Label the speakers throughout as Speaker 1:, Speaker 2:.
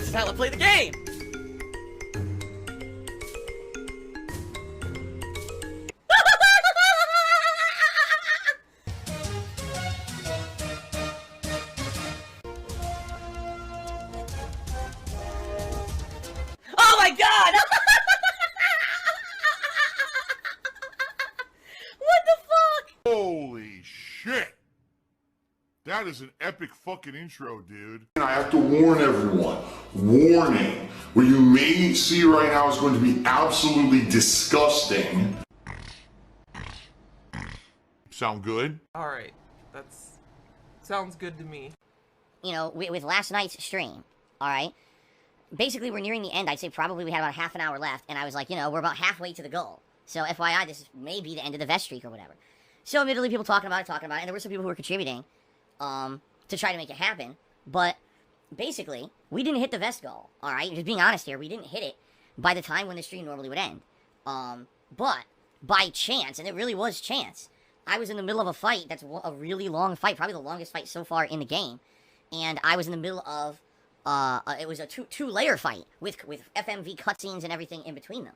Speaker 1: This is how I play the game! Oh my god! What the fuck?
Speaker 2: Holy shit! That is an epic fucking intro, dude. And I have to warn everyone. Warning. What you may see right now is going to be absolutely disgusting. Sound good?
Speaker 3: Alright, that's... sounds good to me.
Speaker 4: You know, with last night's stream, alright? Basically, we're nearing the end. I'd say probably we had about half an hour left, and I was like, you know, we're about halfway to the goal. So, FYI, this may be the end of the vest streak or whatever. So, admittedly, people talking about it, and there were some people who were contributing, to try to make it happen. But, basically, we didn't hit the vest goal, alright? Just being honest here, we didn't hit it by the time when the stream normally would end. But, by chance, and it really was chance, I was in the middle of a fight that's a really long fight, probably the longest fight so far in the game, and I was in the middle of it was a two-layer fight with FMV cutscenes and everything in between them.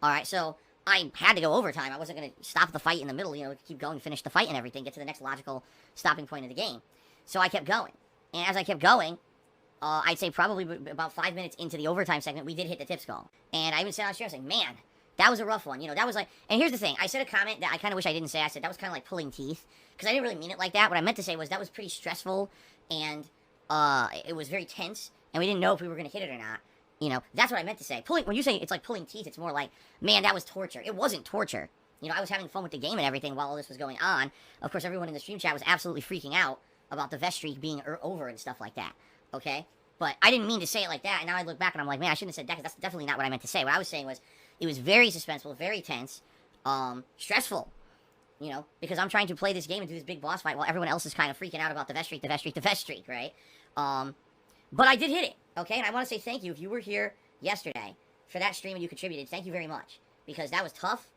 Speaker 4: Alright, so I had to go overtime. I wasn't going to stop the fight in the middle, you know, keep going, finish the fight and everything, get to the next logical stopping point of the game. So I kept going. And as I kept going, I'd say probably about 5 minutes into the overtime segment, we did hit the tip skull. And I even said on stream, I was like, man, that was a rough one. You know, that was like, and here's the thing. I said a comment that I kind of wish I didn't say. I said that was kind of like pulling teeth. Because I didn't really mean it like that. What I meant to say was that was pretty stressful and it was very tense, and we didn't know if we were going to hit it or not. You know, that's what I meant to say. When you say it's like pulling teeth, it's more like, man, that was torture. It wasn't torture. You know, I was having fun with the game and everything while all this was going on. Of course, everyone in the stream chat was absolutely freaking out about the vest streak being over and stuff like that. Okay? But I didn't mean to say it like that, and now I look back and I'm like, man, I shouldn't have said that, because that's definitely not what I meant to say. What I was saying was, it was very suspenseful, very tense, stressful. You know, because I'm trying to play this game and do this big boss fight while everyone else is kind of freaking out about the vest streak, right? But I did hit it, okay? And I want to say thank you if you were here yesterday for that stream and you contributed. Thank you very much, because that was tough.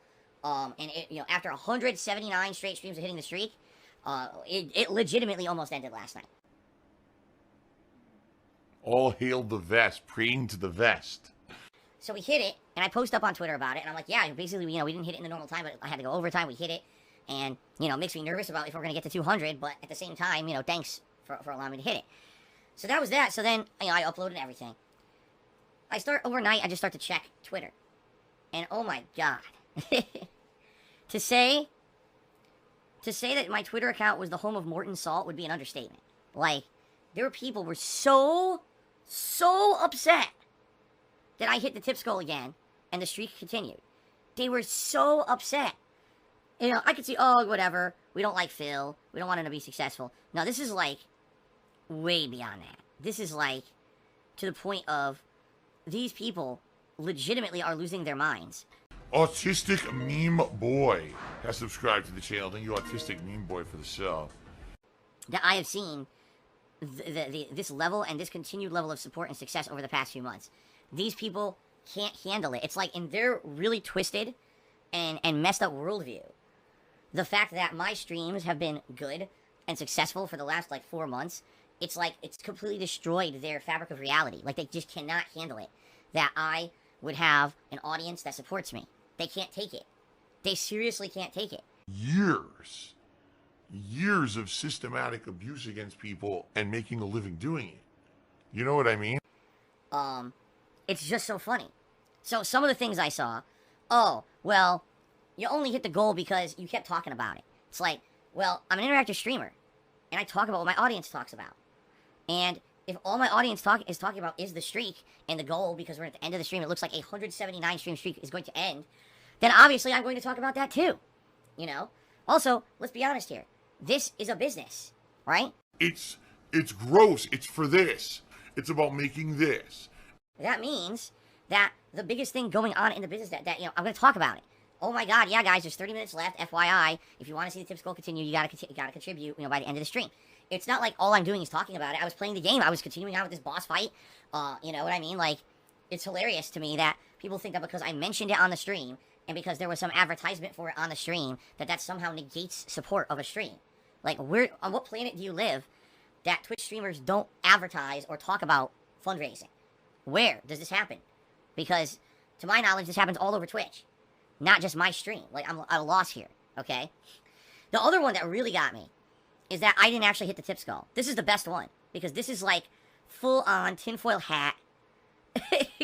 Speaker 4: And it, you know, after 179 straight streams of hitting the streak, it legitimately almost ended last night.
Speaker 2: All hail the vest, praying to the vest.
Speaker 4: So we hit it, and I post up on Twitter about it, and I'm like, yeah, basically, you know, we didn't hit it in the normal time, but I had to go overtime, we hit it, and, you know, it makes me nervous about if we're going to get to 200, but at the same time, you know, thanks for allowing me to hit it. So that was that. So then, you know, I uploaded everything. Overnight, I just start to check Twitter. And oh my god. To say that my Twitter account was the home of Morton Salt would be an understatement. Like, there were people who were so upset that I hit the tip skull again, and the streak continued. They were so upset. You know, I could see, oh, whatever, we don't like Phil, we don't want him to be successful. No, this is like, way beyond that. This is like, to the point of, these people legitimately are losing their minds.
Speaker 2: Autistic Meme Boy has subscribed to the channel. Thank you, Autistic Meme Boy, for the sub.
Speaker 4: That I have seen this level and this continued level of support and success over the past few months. These people can't handle it. It's like in their really twisted and messed up worldview, the fact that my streams have been good and successful for the last like 4 months, it's like it's completely destroyed their fabric of reality. Like they just cannot handle it. That I would have an audience that supports me. They can't take it. They seriously can't take it.
Speaker 2: Years of systematic abuse against people and making a living doing it. You know what I mean?
Speaker 4: It's just so funny. So some of the things I saw, oh, well, you only hit the goal because you kept talking about it. It's like, well, I'm an interactive streamer, and I talk about what my audience talks about. And if all my audience is talking about is the streak and the goal, because we're at the end of the stream, it looks like a 179 stream streak is going to end, then obviously I'm going to talk about that too. You know? Also, let's be honest here. This is a business, right?
Speaker 2: It's gross. It's for this. It's about making this.
Speaker 4: That means that the biggest thing going on in the business that you know, I'm going to talk about it. Oh my god, yeah guys, there's 30 minutes left, FYI. If you want to see the tip skull continue, you gotta contribute, you know, by the end of the stream. It's not like all I'm doing is talking about it. I was playing the game. I was continuing on with this boss fight. You know what I mean? Like, it's hilarious to me that people think that because I mentioned it on the stream and because there was some advertisement for it on the stream, that somehow negates support of a stream. Like, on what planet do you live that Twitch streamers don't advertise or talk about fundraising? Where does this happen? Because, to my knowledge, this happens all over Twitch. Not just my stream. Like, I'm at a loss here, okay? The other one that really got me is that I didn't actually hit the tip skull. This is the best one. Because this is, like, full-on tinfoil hat,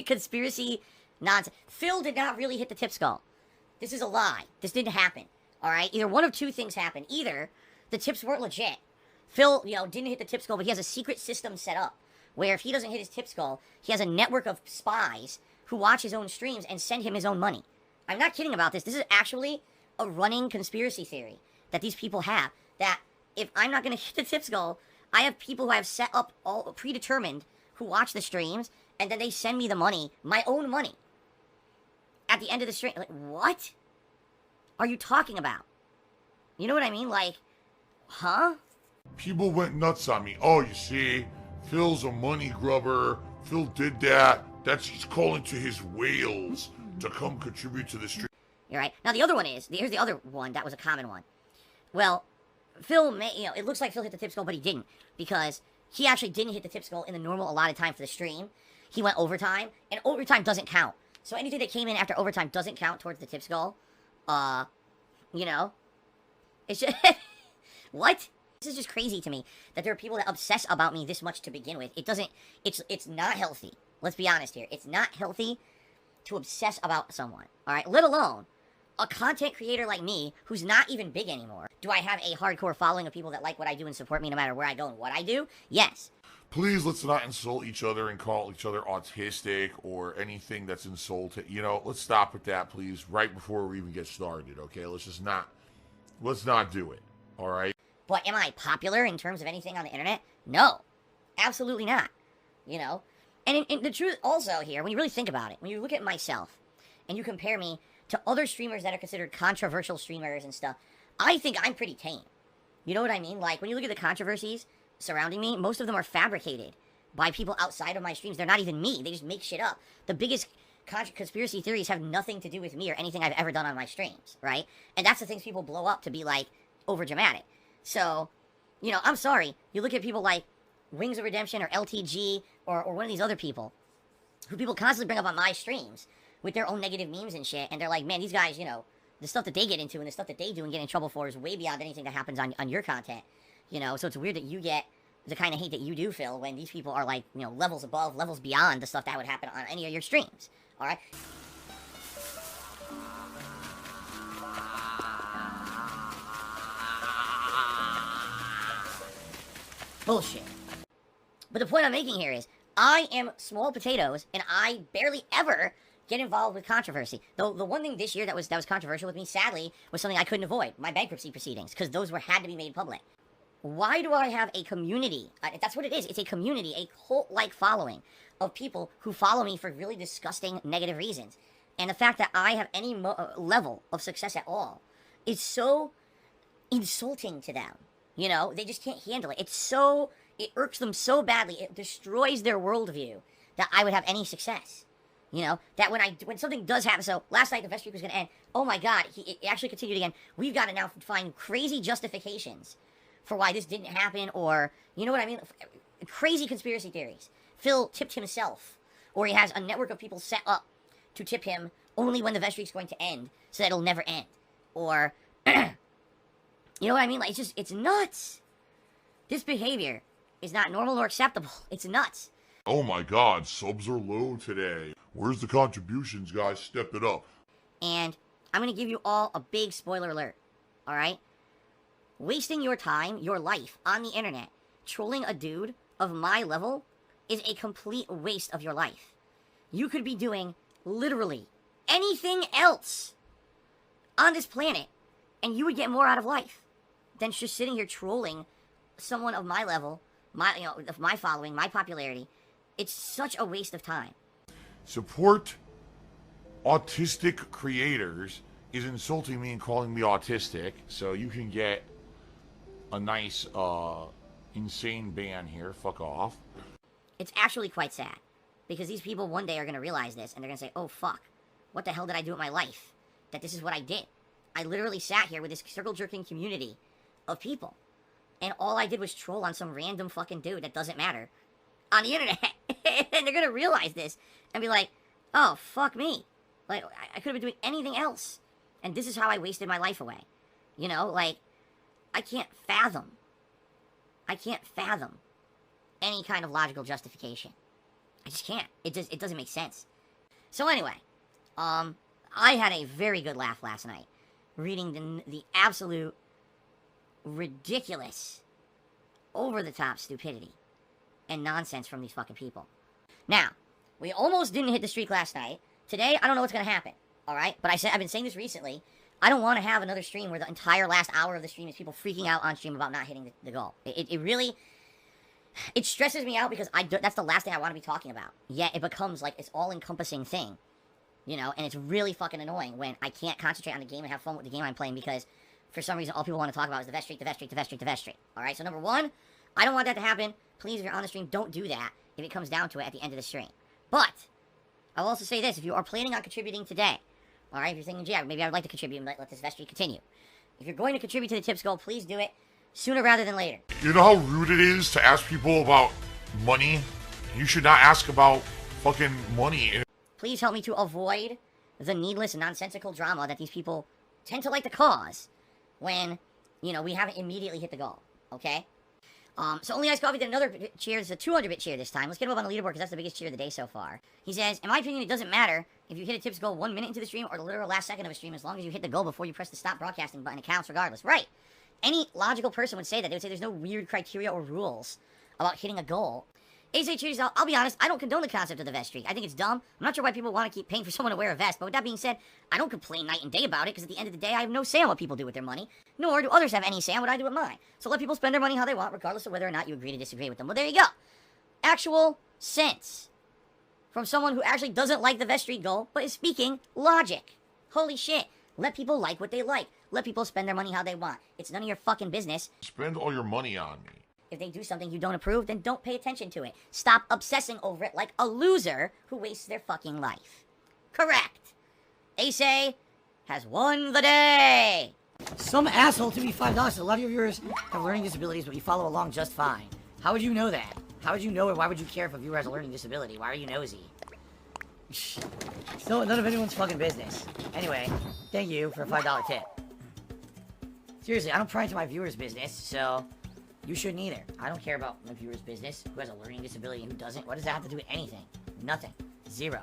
Speaker 4: conspiracy nonsense. Phil did not really hit the tip skull. This is a lie. This didn't happen, all right? Either one of two things happened. Either the tips weren't legit. Phil, didn't hit the tip skull, but he has a secret system set up where if he doesn't hit his tip skull, he has a network of spies who watch his own streams and send him his own money. I'm not kidding about this. This is actually a running conspiracy theory that these people have. That if I'm not going to hit the tip skull, I have people who I have set up all predetermined who watch the streams, and then they send me the money, my own money, at the end of the stream. Like, what are you talking about? You know what I mean? Like, huh?
Speaker 2: People went nuts on me. Oh, you see, Phil's a money grubber. Phil did that. He's calling to his whales to come contribute to the stream.
Speaker 4: You're right. Now, the other one is, here's the other one that was a common one. Well, Phil may, it looks like Phil hit the tip skull, but he didn't. Because he actually didn't hit the tip skull in the normal allotted time for the stream. He went overtime, and overtime doesn't count. So anything that came in after overtime doesn't count towards the tip skull. It's just, what? This is just crazy to me, that there are people that obsess about me this much to begin with. It's not healthy. Let's be honest here. It's not healthy to obsess about someone, alright? Let alone a content creator like me, who's not even big anymore. Do I have a hardcore following of people that like what I do and support me no matter where I go and what I do? Yes.
Speaker 2: Please, let's not insult each other and call each other autistic or anything that's insulting. Let's stop with that, please, right before we even get started, okay? let's not do it, alright?
Speaker 4: But am I popular in terms of anything on the internet? No. Absolutely not. And in the truth also here, when you really think about it, when you look at myself and you compare me to other streamers that are considered controversial streamers and stuff, I think I'm pretty tame. You know what I mean? Like, when you look at the controversies surrounding me, most of them are fabricated by people outside of my streams. They're not even me. They just make shit up. The biggest conspiracy theories have nothing to do with me or anything I've ever done on my streams, right? And that's the things people blow up to be, like, overdramatic. So, I'm sorry. You look at people like Wings of Redemption or LTG or one of these other people who people constantly bring up on my streams with their own negative memes and shit, and they're like, man, these guys, the stuff that they get into and the stuff that they do and get in trouble for is way beyond anything that happens on your content. So it's weird that you get the kind of hate that you do, Phil, when these people are like, levels above, levels beyond the stuff that would happen on any of your streams. Alright? Bullshit. But the point I'm making here is, I am small potatoes, and I barely ever get involved with controversy. Though the one thing this year that was controversial with me, sadly, was something I couldn't avoid: my bankruptcy proceedings, because those had to be made public. Why do I have a community? That's what it is. It's a community, a cult-like following of people who follow me for really disgusting, negative reasons. And the fact that I have any level of success at all is so insulting to them. They just can't handle it. It irks them so badly. It destroys their worldview that I would have any success. That when something does happen, so last night the vest streak was going to end. Oh my God, it actually continued again. We've got to now find crazy justifications for why this didn't happen, or, you know what I mean? Crazy conspiracy theories. Phil tipped himself, or he has a network of people set up to tip him only when the vest streak's going to end, so that it'll never end. Or, you know what I mean? Like, it's nuts. This behavior is not normal nor acceptable. It's nuts.
Speaker 2: Oh my God, subs are low today. Where's the contributions, guys? Step it up.
Speaker 4: And I'm going to give you all a big spoiler alert, alright? Wasting your time, your life, on the internet, trolling a dude of my level is a complete waste of your life. You could be doing, literally, anything else on this planet, and you would get more out of life than just sitting here trolling someone of my level, of my following, my popularity. It's such a waste of time.
Speaker 2: Support autistic creators is insulting me and calling me autistic, so you can get a nice, insane ban here. Fuck off.
Speaker 4: It's actually quite sad, because these people one day are going to realize this, and they're going to say, oh fuck, what the hell did I do with my life? That this is what I did. I literally sat here with this circle-jerking community of people, and all I did was troll on some random fucking dude that doesn't matter. on the internet. And they're gonna realize this and be like, oh, fuck me. Like, I could have been doing anything else. And this is how I wasted my life away. You know, like, I can't fathom any kind of logical justification. I just can't. It doesn't make sense. So anyway, I had a very good laugh last night reading the absolute ridiculous, over-the-top stupidity and nonsense from these fucking people. Now, we almost didn't hit the streak last night. Today, I don't know what's going to happen, all right? But I've been saying this recently. I don't want to have another stream where the entire last hour of the stream is people freaking out on stream about not hitting the goal. It really... It stresses me out because that's the last thing I want to be talking about. Yet it becomes like this all-encompassing thing. You know, and it's really fucking annoying when I can't concentrate on the game and have fun with the game I'm playing because for some reason all people want to talk about is the vest streak, the vest streak, the vest streak, the vest streak. Alright, so number one, I don't want that to happen. Please, if you're on the stream, don't do that if it comes down to it at the end of the stream. But, I will also say this, if you are planning on contributing today, alright, if you're thinking, yeah, maybe I would like to contribute and let this vest streak continue. If you're going to contribute to the tips goal, please do it sooner rather than later.
Speaker 2: You know how rude it is to ask people about money? You should not ask about fucking money.
Speaker 4: Please help me to avoid the needless and nonsensical drama that these people tend to like to cause when, you know, we haven't immediately hit the goal, okay? So Only Ice Coffee did another cheer. It's a 200-bit cheer this time. Let's get him up on the leaderboard because that's the biggest cheer of the day so far. He says, in my opinion, it doesn't matter if you hit a tips goal 1 minute into the stream or the literal last second of a stream as long as you hit the goal before you press the stop broadcasting button. It counts regardless. Right. Any logical person would say that. They would say there's no weird criteria or rules about hitting a goal. AJ Cheers, I'll be honest, I don't condone the concept of the vest streak. I think it's dumb. I'm not sure why people want to keep paying for someone to wear a vest, but with that being said, I don't complain night and day about it, because at the end of the day, I have no say on what people do with their money, nor do others have any say on what I do with mine. So let people spend their money how they want, regardless of whether or not you agree to disagree with them. Well, there you go. Actual sense. From someone who actually doesn't like the vest streak goal, but is speaking logic. Holy shit. Let people like what they like. Let people spend their money how they want. It's none of your fucking business.
Speaker 2: Spend all your money on me.
Speaker 4: If they do something you don't approve, then don't pay attention to it. Stop obsessing over it like a loser who wastes their fucking life. Correct. Ace has won the day.
Speaker 5: Some asshole to me $5. A lot of your viewers have learning disabilities, but you follow along just fine. How would you know that? How would you know it? Why would you care if a viewer has a learning disability? Why are you nosy? So none of anyone's fucking business. Anyway, thank you for a $5 tip. Seriously, I don't pry into my viewers' business, so you shouldn't either. I don't care about my viewers' business, who has a learning disability and who doesn't. What does that have to do with anything? Nothing. Zero.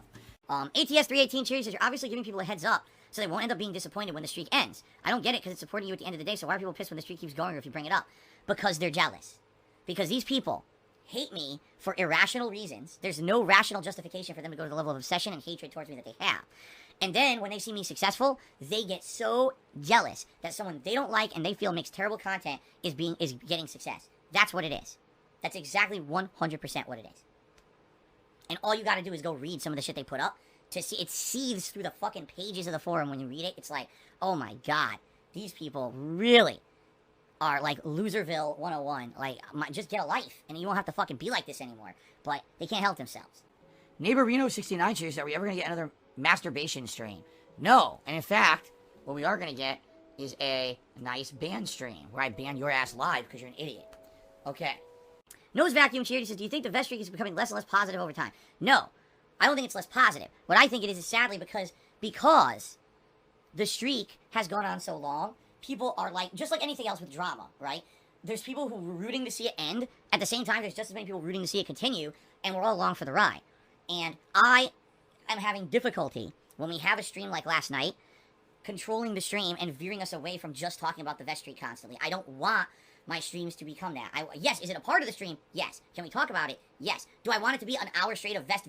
Speaker 5: ATS318 Cheers says you're obviously giving people a heads up so they won't end up being disappointed when the streak ends. I don't get it because it's supporting you at the end of the day, so why are people pissed when the streak keeps going or if you bring it up? Because they're jealous. Because these people hate me for irrational reasons. There's no rational justification for them to go to the level of obsession and hatred towards me that they have. And then, when they see me successful, they get so jealous that someone they don't like and they feel makes terrible content is getting success. That's what it is. That's exactly 100% what it is. And all you gotta do is go read some of the shit they put up to see it seethes through the fucking pages of the forum when you read it. It's like, oh my god, these people really are like Loserville 101. Like, just get a life and you won't have to fucking be like this anymore. But they can't help themselves. Neighbor Reno69 Cheers, are we ever gonna get another masturbation stream? No. And in fact, what we are gonna get is a nice ban stream where I ban your ass live because you're an idiot. Okay. Nose Vacuum Cheers says, do you think the vest streak is becoming less and less positive over time? No. I don't think it's less positive. What I think it is sadly because the streak has gone on so long, people are like, just like anything else with drama, right? There's people who are rooting to see it end. At the same time, there's just as many people rooting to see it continue, and we're all along for the ride. And I am having difficulty when we have a stream like last night, controlling the stream and veering us away from just talking about the vest streak constantly. I don't want my streams to become that. Yes, is it a part of the stream? Yes. Can we talk about it? Yes. Do I want it to be an hour straight of vest?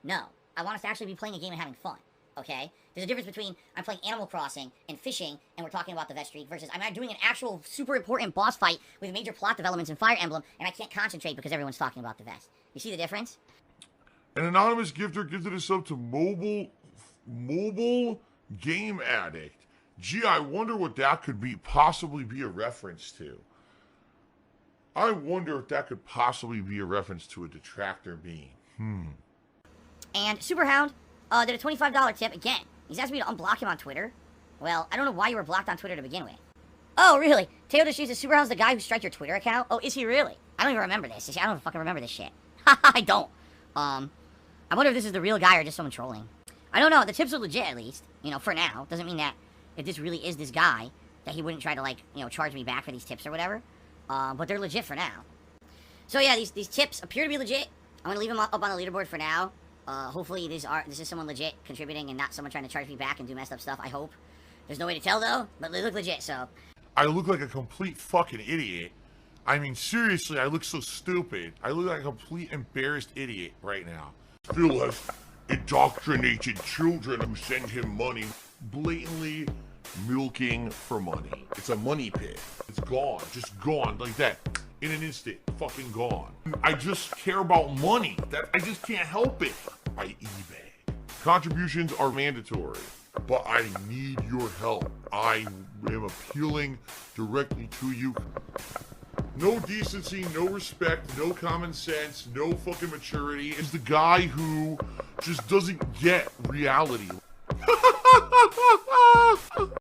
Speaker 5: No. I want us to actually be playing a game and having fun. Okay? There's a difference between I'm playing Animal Crossing and fishing and we're talking about the vest streak versus I'm doing an actual super important boss fight with major plot developments in Fire Emblem and I can't concentrate because everyone's talking about the vest. You see the difference?
Speaker 2: An anonymous gifter gifted a sub to mobile game addict. Gee, I wonder what that could possibly be a reference to. I wonder if that could possibly be a reference to a detractor being.
Speaker 4: And Superhound did a $25 tip again. He's asked me to unblock him on Twitter. Well, I don't know why you were blocked on Twitter to begin with. Oh, really? Teo Deshi's Superhound's the guy who striked your Twitter account? Oh, is he really? I don't even remember this. I don't fucking remember this shit. I don't. I wonder if this is the real guy or just someone trolling. I don't know. The tips are legit, at least. You know, for now. Doesn't mean that if this really is this guy, that he wouldn't try to, like, you know, charge me back for these tips or whatever. But they're legit for now. So yeah, these tips appear to be legit. I'm gonna leave them up on the leaderboard for now. Hopefully this is someone legit contributing and not someone trying to charge me back and do messed up stuff. I hope. There's no way to tell though, but they look legit. So
Speaker 2: I look like a complete fucking idiot. I mean, seriously, I look so stupid. I look like a complete embarrassed idiot right now. Phil has indoctrinated children who send him money, blatantly milking for money. It's a money pit. It's gone, just gone like that. In an instant, fucking gone. I just care about money. I just can't help it. I eBay. Contributions are mandatory, but I need your help. I am appealing directly to you. No decency, no respect, no common sense, no fucking maturity. Is the guy who just doesn't get reality.